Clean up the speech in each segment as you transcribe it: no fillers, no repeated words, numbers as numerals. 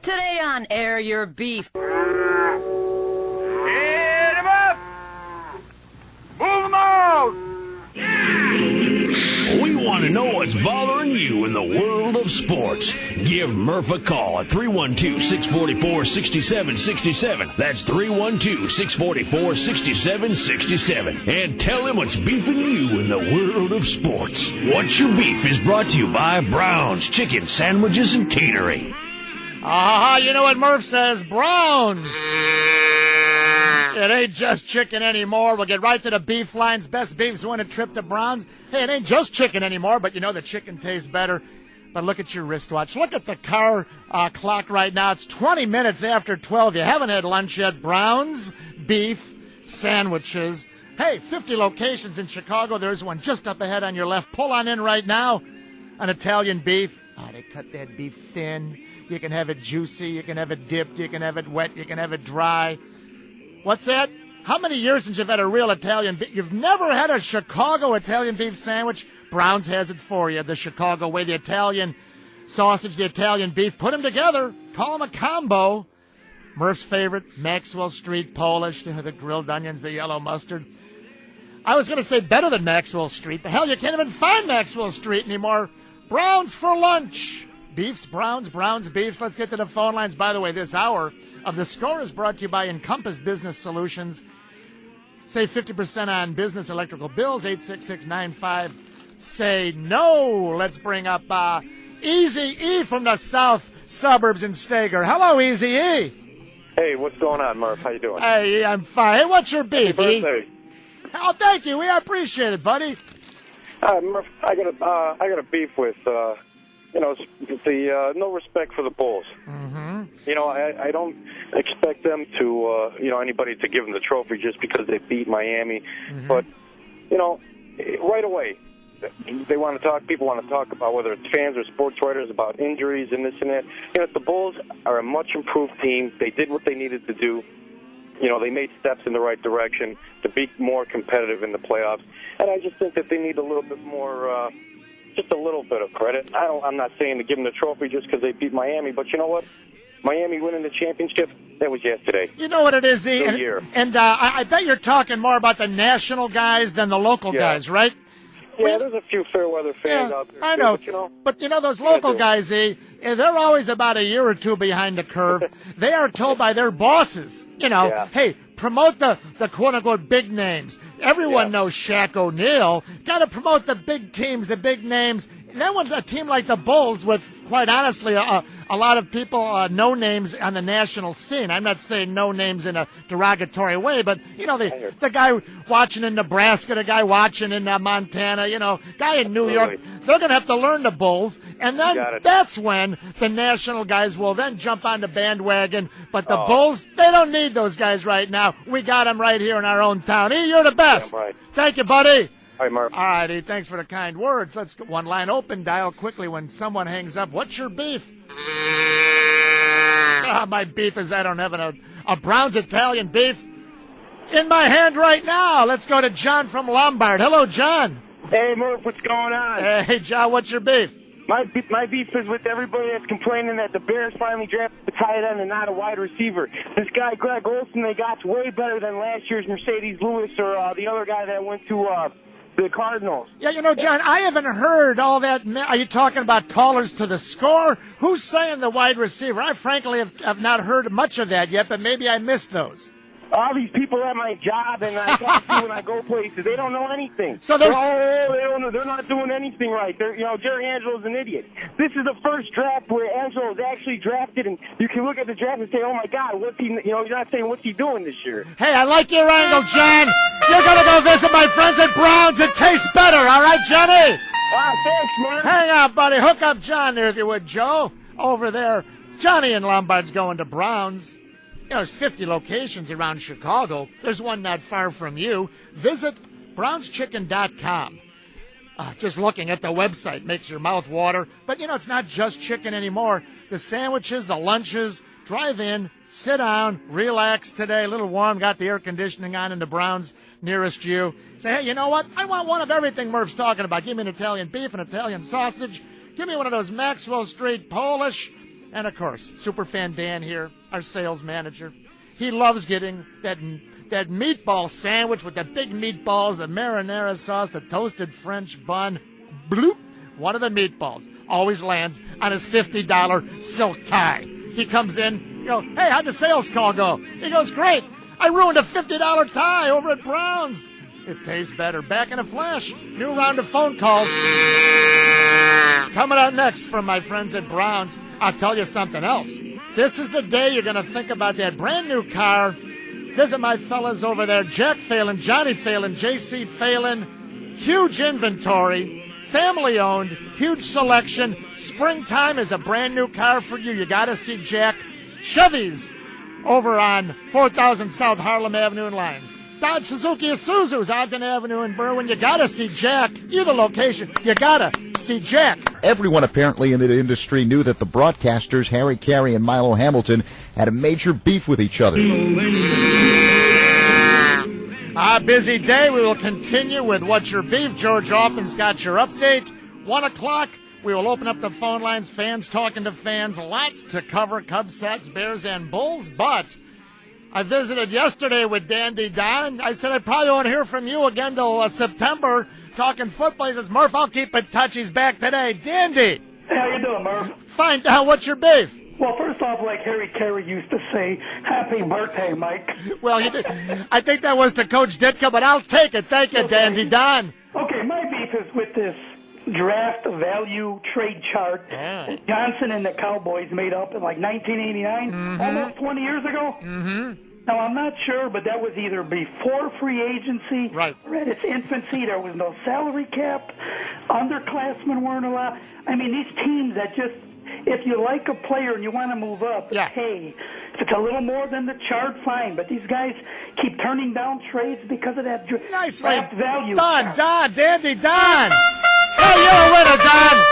Today on Air Your Beef. Hit 'em up! Move 'em out! We want to know what's bothering you in the world of sports. Give Murph a call at 312-644-6767. That's 312-644-6767. And tell him what's beefing you in the world of sports. What's Your Beef is brought to you by Brown's Chicken Sandwiches and Catering. You know what Murph says? Browns. It ain't just chicken anymore. We'll get right to the beef lines. Best beefs win a trip to Browns. Hey, it ain't just chicken anymore, but you know the chicken tastes better. But look at your wristwatch. Look at the car clock right now. It's 20 minutes after 12. You haven't had lunch yet. Browns beef sandwiches. Hey, 50 locations in Chicago. There's one just up ahead on your left. Pull on in right now. An Italian beef. Oh, they cut that beef thin. You can have it juicy. You can have it dipped. You can have it wet. You can have it dry. What's that? How many years since you've had a real Italian beef? You've never had a Chicago Italian beef sandwich? Brown's has it for you. The Chicago way, the Italian sausage, the Italian beef. Put them together. Call them a combo. Murph's favorite, Maxwell Street Polish. The grilled onions, the yellow mustard. I was going to say better than Maxwell Street. But hell, you can't even find Maxwell Street anymore. Brown's for lunch. Beefs, Browns, beefs. Let's get to the phone lines. By the way, this hour of The Score is brought to you by Encompass Business Solutions. Save 50% on business electrical bills. 866-95-SAY-NO. Let's bring up Easy E from the south suburbs in Stager. Hello, Easy E. Hey, what's going on, Murph? How you doing? Hey, I'm fine. Hey, what's your beef, Happy E? birthday. Oh, thank you. I appreciate it, buddy. Murph, I got a beef with the no respect for the Bulls. Mm-hmm. You know, I don't expect them to anybody to give them the trophy just because they beat Miami. Mm-hmm. But right away, they want to talk. People want to talk about whether it's fans or sports writers about injuries and this and that. You know, the Bulls are a much improved team. They did what they needed to do. You know, they made steps in the right direction to be more competitive in the playoffs. And I just think that they need a little bit more, just a little bit of credit. I'm not saying to give them the trophy just because they beat Miami, but you know what? Miami winning the championship, that was yesterday. You know what it is, E? And I bet you're talking more about the national guys than the local guys, right? Yeah, there's a few fair-weather fans out there. I know. But those local guys, E, they're always about a year or two behind the curve. They are told by their bosses, hey, promote the quote-unquote big names. Everyone knows Shaq O'Neal. Got to promote the big teams, the big names. And then when a team like the Bulls with, quite honestly, a lot of people, no names on the national scene. I'm not saying no names in a derogatory way, but, the guy watching in Nebraska, the guy watching in Montana, guy in New York, they're going to have to learn the Bulls. And then that's when the national guys will then jump on the bandwagon. But the Bulls, they don't need those guys right now. We got them right here in our own town. E, you're the best. Yeah, right. Thank you, buddy. All right, Murph. All righty, thanks for the kind words. Let's get one line open. Dial quickly when someone hangs up. What's your beef? My beef is I don't have a Brown's Italian beef in my hand right now. Let's go to John from Lombard. Hello, John. Hey, Murph, what's going on? Hey, John, what's your beef? My beef is with everybody that's complaining that the Bears finally drafted a tight end and not a wide receiver. This guy, Greg Olson, they got's way better than last year's Mercedes Lewis or the other guy that went to the Cardinals. Yeah, John, I haven't heard all that. Are you talking about callers to the Score? Who's saying the wide receiver? I frankly have not heard much of that yet, but maybe I missed those. All these people at my job and I talk to when I go places, they don't know anything. So they're not doing anything right. Jerry Angelo's an idiot. This is the first draft where Angelo's actually drafted, and you can look at the draft and say, "Oh my God, what's he?" You're not saying what's he doing this year. Hey, I like your angle, John. You're gonna go visit my friends at Browns. It tastes better, all right, Johnny? Thanks, man. Hang on, buddy. Hook up John there if you would, Joe. Over there, Johnny in Lombard's going to Browns. There's 50 locations around Chicago. There's one not far from you. Visit brownschicken.com. Just looking at the website makes your mouth water. But, it's not just chicken anymore. The sandwiches, the lunches, drive in, sit down, relax today. A little warm, got the air conditioning on in the Browns nearest you. Say, hey, you know what? I want one of everything Murph's talking about. Give me an Italian beef, an Italian sausage. Give me one of those Maxwell Street Polish. And, of course, Superfan Dan here, our sales manager. He loves getting that meatball sandwich with the big meatballs, the marinara sauce, the toasted French bun. Bloop. One of the meatballs always lands on his $50 silk tie. He comes in, you go, hey, how'd the sales call go? He goes, great. I ruined a $50 tie over at Brown's. It tastes better. Back in a flash. New round of phone calls. Coming out next from my friends at Brown's, I'll tell you something else. This is the day you're going to think about that brand new car. Visit my fellas over there, Jack Phelan, Johnny Phelan, J.C. Phelan. Huge inventory. Family owned, huge selection. Springtime is a brand new car for you. You got to see Jack. Chevy's over on 4000 South Harlem Avenue in Lyons. Dodge Suzuki Isuzu's Ogden Avenue in Berwyn. You got to see Jack. Either location, you got to see Jack. Everyone apparently in the industry knew that the broadcasters, Harry Carey and Milo Hamilton, had a major beef with each other. A busy day. We will continue with What's Your Beef. George Offman's got your update. 1 o'clock, we will open up the phone lines. Fans talking to fans. Lots to cover. Cubs, Sox, Bears, and Bulls. But I visited yesterday with Dandy Don. I said I probably won't hear from you again till September talking football. He says, Murph, I'll keep in touch. He's back today. Dandy. Hey, how you doing, Murph? Fine. What's your beef? Well, first off, like Harry Carey used to say, happy birthday, Mike. Well, I think that was to Coach Ditka, but I'll take it. Thank you, Dandy Don. Okay, my beef is with this draft value trade chart that Johnson and the Cowboys made up in like 1989, almost 20 years ago. Now, I'm not sure, but that was either before free agency or at its infancy. There was no salary cap. Underclassmen weren't allowed. I mean, these teams that just... If you like a player and you want to move up, hey, if it's a little more than the chart, fine. But these guys keep turning down trades because of that draft value. Dandy Don. Hey, you're a winner, Don.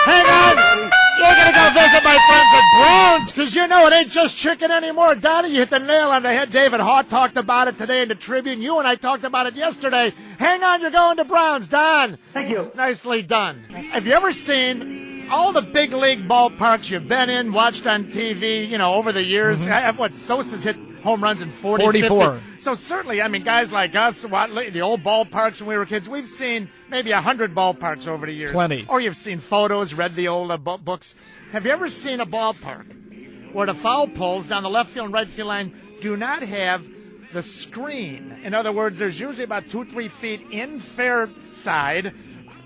Hang on. You're going to go visit my friends at Browns because you know it ain't just chicken anymore. Donnie, you hit the nail on the head. David Hart talked about it today in the Tribune. You and I talked about it yesterday. Hang on, you're going to Browns, Don. Thank you. Nicely done. Have you ever seen all the big league ballparks you've been in, watched on TV, you know, over the years? Sosa's hit home runs in 44. 50. So certainly, I mean, guys like us, the old ballparks when we were kids, we've seen maybe 100 ballparks over the years. Plenty. Or you've seen photos, read the old books. Have you ever seen a ballpark where the foul poles down the left field and right field line do not have the screen? In other words, there's usually about 2-3 feet in fair side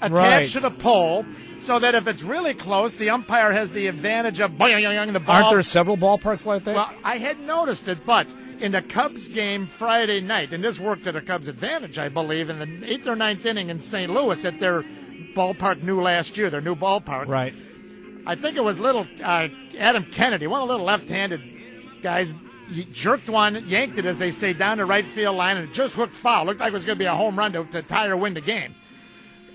attached to the pole, so that if it's really close, the umpire has the advantage of the ball. Aren't there several ballparks like that? Well, I had noticed it, but in the Cubs game Friday night, and this worked to the Cubs' advantage, I believe, in the 8th or 9th inning in St. Louis at their ballpark new last year, their new ballpark. Right. I think it was little Adam Kennedy, one of the little left-handed guys, jerked one, yanked it, as they say, down the right field line, and it just hooked foul. Looked like it was going to be a home run to tie or win the game.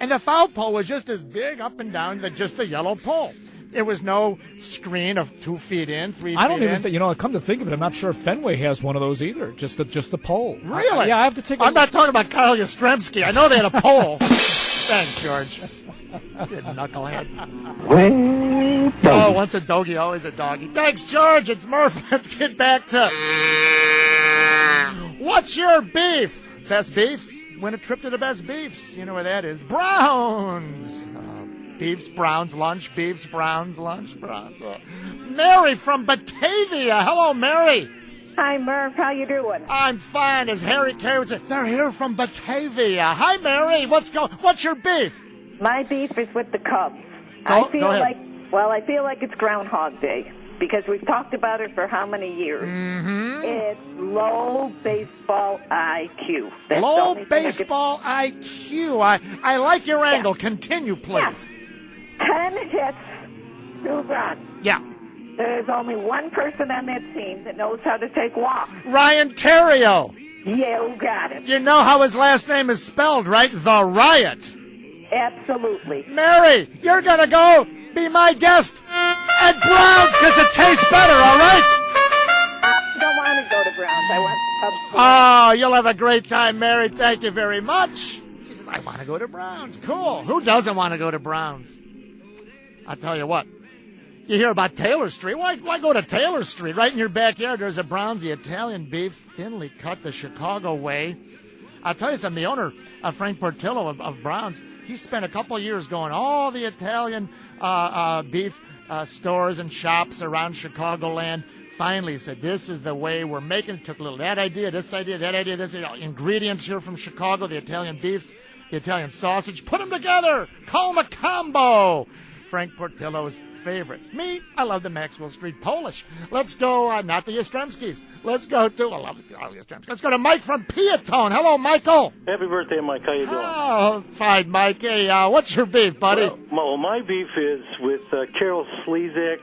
And the foul pole was just as big up and down as just the yellow pole. There was no screen of 2 feet in, 3 feet in. I don't even think, come to think of it, I'm not sure if Fenway has one of those either, just the pole. Really? Yeah, I have to take a I'm not talking about Kyle Yastrzemski. I know they had a pole. Thanks, George. Good knucklehead. Oh, once a doggy, always a doggy. Thanks, George. It's Murph. Let's get back to What's Your Beef? Best Beefs? Win a trip to the Best Beefs. You know where that is. Browns. Beefs, Browns, lunch. Beefs, Browns, lunch. Browns. Mary from Batavia. Hello, Mary. Hi, Murph. How you doing? I'm fine. As Harry Carey would say, they're here from Batavia. Hi, Mary. What's your beef? My beef is with the Cubs. Go I feel ahead. I feel like it's Groundhog Day because we've talked about it for how many years? It's low baseball IQ. That's Low baseball IQ. I like your angle. Continue, please. 10 hits, 2 runs. Yeah. There's only one person on that team that knows how to take walks. Ryan Terrio. Yeah, who got it? You know how his last name is spelled, right? The Riot. Absolutely. Mary, you're going to go be my guest at Browns because it tastes better, all right? I don't want to go to Browns. I want the Cubs to win. Oh, you'll have a great time, Mary. Thank you very much. She says, I want to go to Browns. Cool. Who doesn't want to go to Browns? I'll tell you what. You hear about Taylor Street. Why go to Taylor Street? Right in your backyard, there's a Browns. The Italian beefs, thinly cut the Chicago way. I'll tell you something. The owner, Frank Portillo of Browns, he spent a couple of years going all the Italian beef stores and shops around Chicagoland. Finally, he said, this is the way we're making it. Took a little that idea, this idea, that idea, this ingredients here from Chicago, the Italian beefs, the Italian sausage. Put them together. Call them a combo. Frank Portillo's favorite. Me, I love the Maxwell Street Polish. Let's go, not the Yastrzemskis. Let's go to, I love the Yastrzemskis. Let's go to Mike from Peatone. Hello, Michael. Happy birthday, Mike. How you doing? Oh, fine, Mike. Hey, what's your beef, buddy? Well, my beef is with Carol Slezak,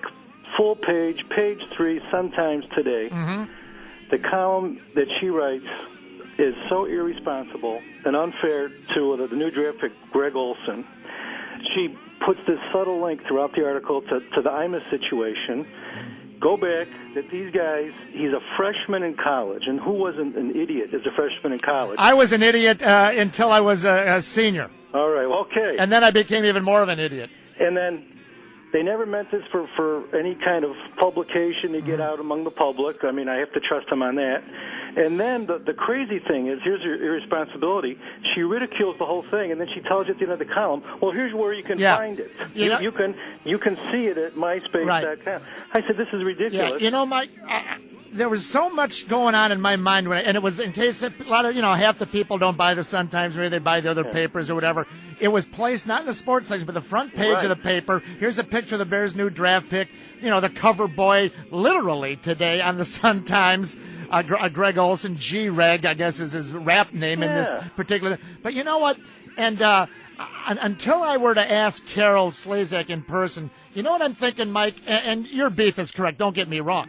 full page, page 3, Sun-Times today. Mm-hmm. The column that she writes is so irresponsible and unfair to the new draft pick, Greg Olson. She puts this subtle link throughout the article to the Imus situation. Go back that these guys, he's a freshman in college, and who wasn't an idiot as a freshman in college? I was an idiot until I was a senior. All right, okay. And then I became even more of an idiot. And then they never meant this for any kind of publication to get out among the public. I mean, I have to trust them on that. And then the crazy thing is, here's your irresponsibility. She ridicules the whole thing, and then she tells you at the end of the column, well, here's where you can find it. You can see it at myspace.com. Right. I said, this is ridiculous. Yeah, Mike, there was so much going on in my mind, and it was in case a lot of, half the people don't buy the Sun-Times, maybe they buy the other papers or whatever. It was placed not in the sports section, but the front page of the paper. Here's a picture of the Bears' new draft pick. The cover boy, literally today on the Sun-Times. Greg Olson, G-Reg, I guess is his rap name in this particular. But you know what? And until I were to ask Carol Slezak in person, you know what I'm thinking, Mike? And your beef is correct. Don't get me wrong.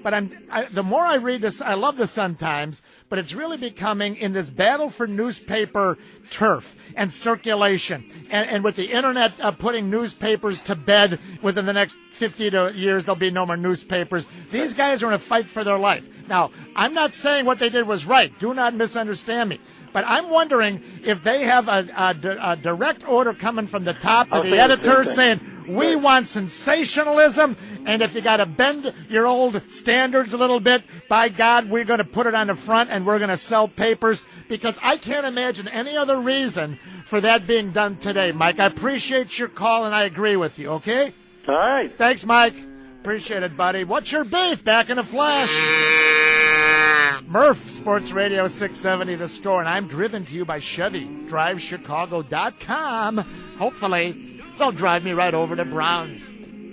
But the more I read this, I love the Sun-Times, but it's really becoming in this battle for newspaper turf and circulation. And with the internet putting newspapers to bed within the next 50 years, there'll be no more newspapers. These guys are in a fight for their life. Now, I'm not saying what they did was right. Do not misunderstand me. But I'm wondering if they have a direct order coming from the top to the editors saying, we want sensationalism, and if you got to bend your old standards a little bit, by God, we're going to put it on the front and we're going to sell papers, because I can't imagine any other reason for that being done today, Mike. I appreciate your call, and I agree with you, okay? All right. Thanks, Mike. Appreciate it, buddy. What's your beef? Back in a flash. Murph, Sports Radio 670, The Score, and I'm driven to you by Chevy. DriveChicago.com. Hopefully, they'll drive me right over to Browns.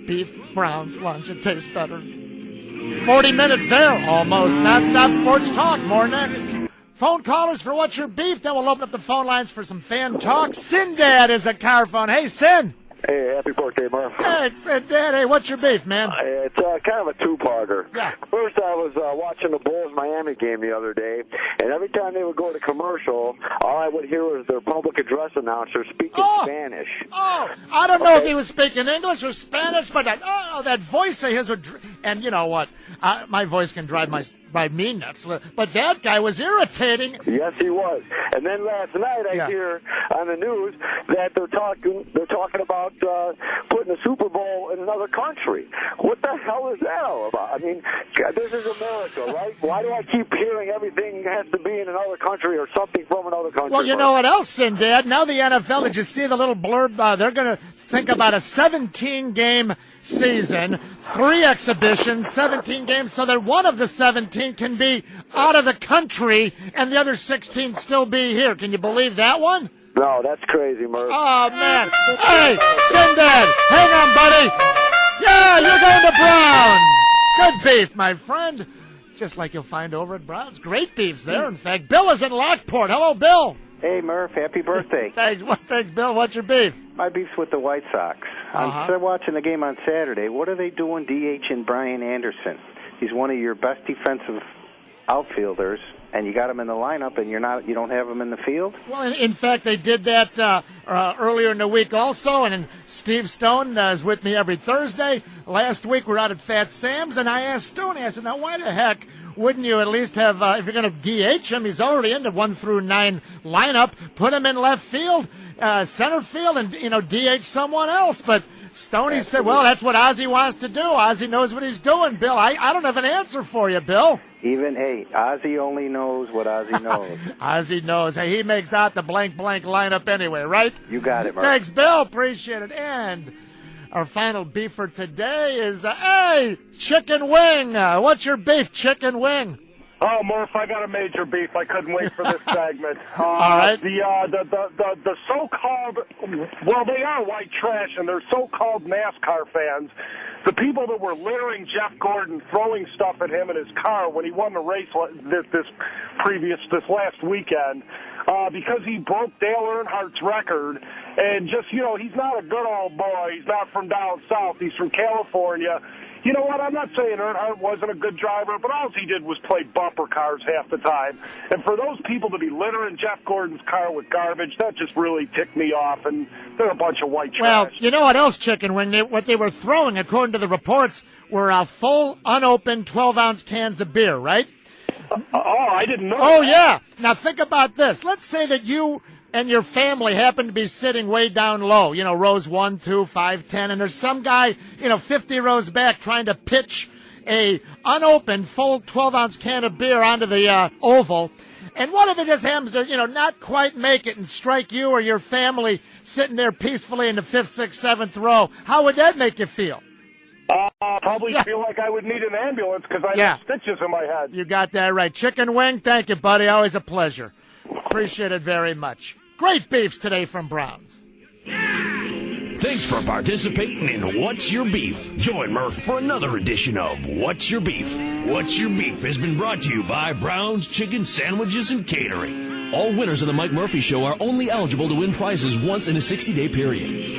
Beef, Browns, lunch, it tastes better. 40 minutes there, almost. Non-stop sports talk. More next. Phone callers for What's Your Beef. Then we'll open up the phone lines for some fan talk. Sin Dad is a car phone. Hey, Sin. Hey, happy birthday, Murph. Hey, it's Dad. Hey, what's your beef, man? It's kind of a two-parter. Yeah. First, I was watching the Bulls-Miami game the other day, and every time they would go to commercial, all I would hear was their public address announcer speaking Spanish. Oh, I don't know if he was speaking English or Spanish, but that voice of his would... And you know what? My voice can drive me nuts. But that guy was irritating. Yes, he was. And then last night I hear on the news that they're talking about putting a Super Bowl in another country. What the hell is that all about? I mean, this is America, right? Why do I keep hearing everything has to be in another country or something from another country? Well, you know what else, Dad? Now the NFL, did you see the little blurb? They're going to think about a 17-game season, 3 exhibitions, 17 games, so that one of the 17 can be out of the country and the other 16 still be here. Can you believe that one? No, that's crazy, Murph. Oh, man. Hey, Sinbad, hang on, buddy. Yeah, you're going to Browns. Good beef, my friend. Just like you'll find over at Browns. Great beefs there, in fact. Bill is in Lockport. Hello, Bill. Hey, Murph. Happy birthday. Thanks, Bill. What's your beef? My beef's with the White Sox. I'm still watching the game on Saturday. What are they doing DH and Brian Anderson? He's one of your best defensive outfielders, and you got them in the lineup, and you don't have them in the field? Well, in fact, they did that earlier in the week also, and Steve Stone is with me every Thursday. Last week we were out at Fat Sam's, and I asked Stoney, I said, now why the heck wouldn't you at least have, if you're going to DH him, he's already in the 1 through 9 lineup, put him in left field, center field, and, DH someone else. But Stoney said, well, that's what Ozzie wants to do. Ozzie knows what he's doing, Bill. I don't have an answer for you, Bill. Ozzie only knows what Ozzie knows. Ozzie knows. Hey, he makes out the blank lineup anyway, right? You got it, Murph. Thanks, Bill. Appreciate it. And our final beef for today is, hey, chicken wing. What's your beef, chicken wing? Oh, Murph, I got a major beef. I couldn't wait for this segment. All right. The so-called, well, they are white trash, and they're so-called NASCAR fans. The people that were littering Jeff Gordon, throwing stuff at him in his car when he won the race this last weekend, because he broke Dale Earnhardt's record, and just, he's not a good old boy. He's not from down south. He's from California. You know what? I'm not saying Earnhardt wasn't a good driver, but all he did was play bumper cars half the time. And for those people to be littering Jeff Gordon's car with garbage, that just really ticked me off, and they're a bunch of white trash. Well, you know what else, chicken wing? What they were throwing, according to the reports, were full, unopened 12-ounce cans of beer, right? I didn't know Oh, that. yeah. Now, think about this. Let's say that you and your family happen to be sitting way down low, rows 1, 2, 5, 10, and there's some guy, 50 rows back trying to pitch a unopened full 12-ounce can of beer onto the oval. And what if it just happens to, not quite make it and strike you or your family sitting there peacefully in the 5th, 6th, 7th row? How would that make you feel? Probably feel like I would need an ambulance because I have stitches in my head. You got that right. Chicken wing, thank you, buddy. Always a pleasure. Appreciate it very much. Great beefs today from Browns. Thanks for participating in What's Your Beef. Join Murph for another edition of What's Your Beef. What's Your Beef has been brought to you by Brown's Chicken Sandwiches and Catering. All winners of the Mike Murphy Show are only eligible to win prizes once in a 60-day period.